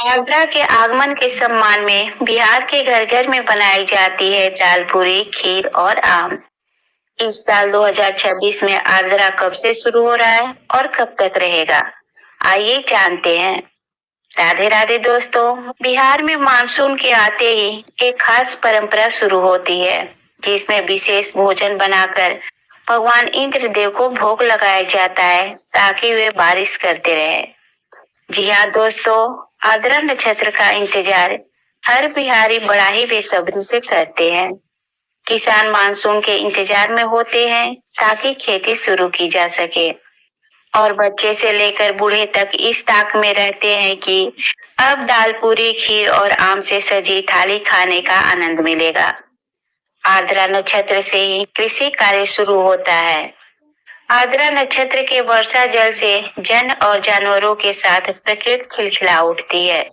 आगरा के आगमन के सम्मान में बिहार के घर घर में बनाई जाती है दाल पूरी, खीर और आम। इस साल 2026 में आगरा कब से शुरू हो रहा है और कब तक रहेगा, आइए जानते हैं। राधे राधे दोस्तों, बिहार में मानसून के आते ही एक खास परंपरा शुरू होती है, जिसमें विशेष भोजन बनाकर भगवान इंद्रदेव को भोग लगाया जाता है ताकि वे बारिश करते रहे। जी हाँ दोस्तों, आद्रा नक्षत्र का इंतजार हर बिहारी बड़ा ही बेसब्री से करते हैं। किसान मानसून के इंतजार में होते हैं ताकि खेती शुरू की जा सके और बच्चे से लेकर बूढ़े तक इस ताक में रहते हैं कि अब दाल पूरी, खीर और आम से सजी थाली खाने का आनंद मिलेगा। आद्रा नक्षत्र से ही कृषि कार्य शुरू होता है। आद्रा नक्षत्र के वर्षा जल से जन और जानवरों के साथ प्रकृति खिलखिला उठती है।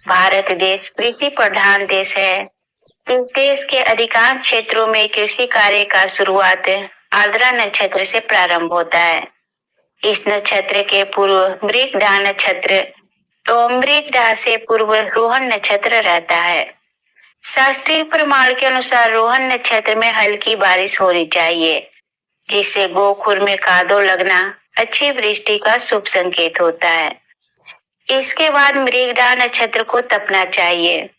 भारत देश कृषि प्रधान देश है। इस देश के अधिकांश क्षेत्रों में कृषि कार्य का शुरुआत आद्रा नक्षत्र से प्रारंभ होता है। इस नक्षत्र के पूर्व मृगडा नक्षत्र तो मृगडा से पूर्व रोहन नक्षत्र रहता है। शास्त्रीय प्रमाण के अनुसार रोहन नक्षत्र में हल्की बारिश होनी चाहिए, जिससे गोखुर में कादो लगना अच्छी वृष्टि का शुभ संकेत होता है। इसके बाद मृगडा नक्षत्र को तपना चाहिए।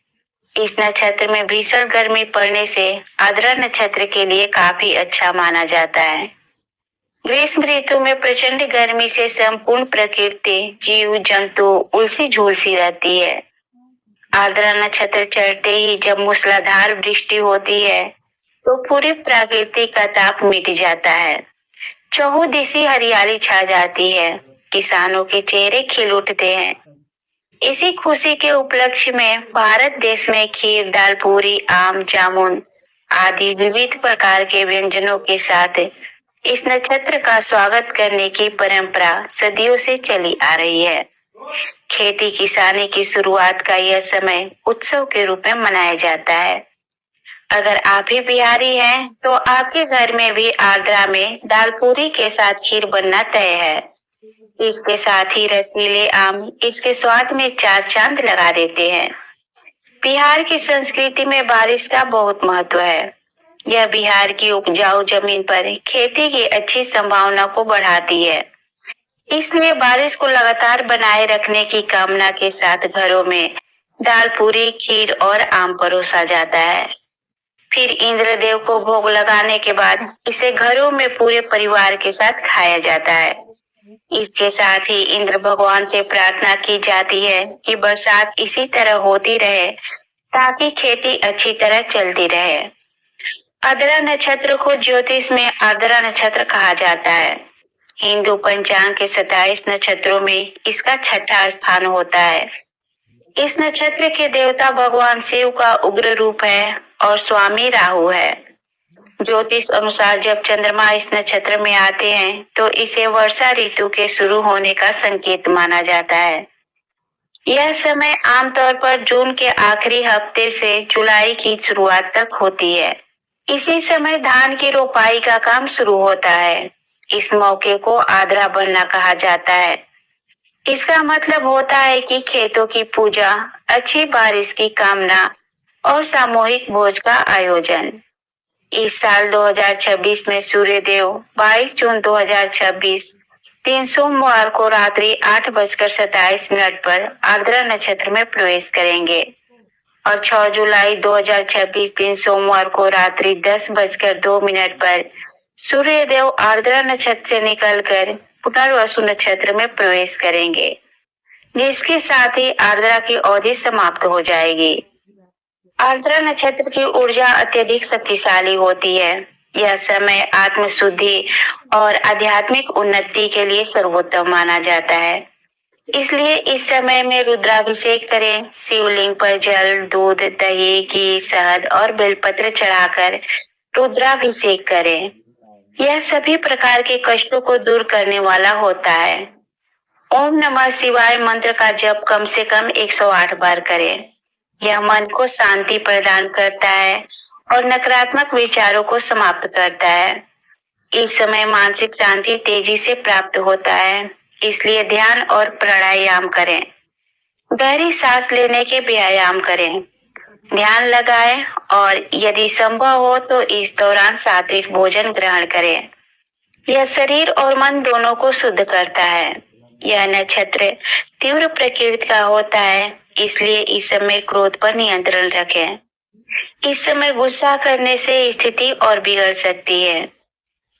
इस नक्षत्र में भीषण गर्मी पड़ने से आद्रा नक्षत्र के लिए काफी अच्छा माना जाता है। ग्रीष्म ऋतु में प्रचंड गर्मी से संपूर्ण प्रकृति, जीव जंतु उलसी झुलसी रहती है। आद्रा नक्षत्र चढ़ते ही जब मूसलाधार वृष्टि होती है तो पूरी प्रकृति का ताप मिट जाता है। चहुदिशी हरियाली छा जाती है। किसानों के चेहरे खिल उठते हैं। इसी खुशी के उपलक्ष्य में भारत देश में खीर, दाल पूरी, आम, जामुन आदि विविध प्रकार के व्यंजनों के साथ इस नक्षत्र का स्वागत करने की परंपरा सदियों से चली आ रही है। खेती किसानी की शुरुआत का यह समय उत्सव के रूप में मनाया जाता है। अगर आप ही बिहारी हैं तो आपके घर में भी आगरा में दाल पूरी के साथ खीर बनना तय है। इसके साथ ही रसीले आम इसके स्वाद में चार चांद लगा देते हैं। बिहार की संस्कृति में बारिश का बहुत महत्व है। यह बिहार की उपजाऊ जमीन पर खेती की अच्छी संभावना को बढ़ाती है। इसलिए बारिश को लगातार बनाए रखने की कामना के साथ घरों में दाल पूरी, खीर और आम परोसा जाता है। फिर इंद्रदेव को भोग लगाने के बाद इसे घरों में पूरे परिवार के साथ खाया जाता है। इसके साथ ही इंद्र भगवान से प्रार्थना की जाती है कि बरसात इसी तरह होती रहे ताकि खेती अच्छी तरह चलती रहे। आद्रा नक्षत्र को ज्योतिष में आद्रा नक्षत्र कहा जाता है। हिंदू पंचांग के 27 नक्षत्रों में इसका छठा स्थान होता है। इस नक्षत्र के देवता भगवान शिव का उग्र रूप है और स्वामी राहु है। ज्योतिष अनुसार जब चंद्रमा इस नक्षत्र में आते हैं तो इसे वर्षा ऋतु के शुरू होने का संकेत माना जाता है। यह समय आमतौर पर जून के आखिरी हफ्ते से जुलाई की शुरुआत तक होती है। इसी समय धान की रोपाई का काम शुरू होता है। इस मौके को आद्रा बनना कहा जाता है। इसका मतलब होता है कि खेतों की पूजा, अच्छी बारिश की कामना और सामूहिक भोज का आयोजन। इस साल 2026 में सूर्यदेव 22 जून 2026 दिन सोमवार को रात्रि 8:27 पर आर्द्रा नक्षत्र में प्रवेश करेंगे और 6 जुलाई 2026 दिन सोमवार को रात्रि 10:02 पर सूर्यदेव आर्द्रा नक्षत्र से निकलकर पुनर्वसु नक्षत्र में प्रवेश करेंगे, जिसके साथ ही आर्द्रा की अवधि समाप्त हो जाएगी। आर्द्रा नक्षत्र की ऊर्जा अत्यधिक शक्तिशाली होती है। यह समय आत्म शुद्धि और आध्यात्मिक उन्नति के लिए सर्वोत्तम माना जाता है। इसलिए इस समय में रुद्राभिषेक करें। शिवलिंग पर जल, दूध, दही, घी, शहद और बेलपत्र चढ़ाकर रुद्राभिषेक करें। यह सभी प्रकार के कष्टों को दूर करने वाला होता है। ओम नमः शिवाय मंत्र का जप कम से कम 108 बार करें। यह मन को शांति प्रदान करता है और नकारात्मक विचारों को समाप्त करता है। इस समय मानसिक शांति तेजी से प्राप्त होता है, इसलिए ध्यान और प्राणायाम करें। गहरी सांस लेने के व्यायाम करें, ध्यान लगाएं और यदि संभव हो तो इस दौरान सात्विक भोजन ग्रहण करें। यह शरीर और मन दोनों को शुद्ध करता है। यह नक्षत्र तीव्र प्रकृति का होता है, इसलिए इस समय क्रोध पर नियंत्रण रखें। इस समय गुस्सा करने से स्थिति और बिगड़ सकती है।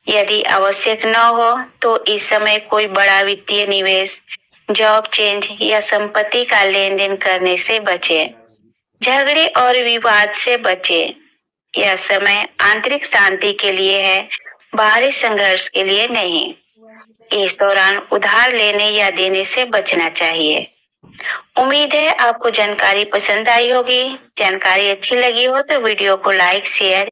यदि आवश्यक न हो तो इस समय कोई बड़ा वित्तीय निवेश, जॉब चेंज या संपत्ति का लेन देन करने से बचें। झगड़े और विवाद से बचें। यह समय आंतरिक शांति के लिए है, बाहरी संघर्ष के लिए नहीं। इस दौरान उधार लेने या देने से बचना चाहिए। उम्मीद है आपको जानकारी पसंद आई होगी। जानकारी अच्छी लगी हो तो वीडियो को लाइक, शेयर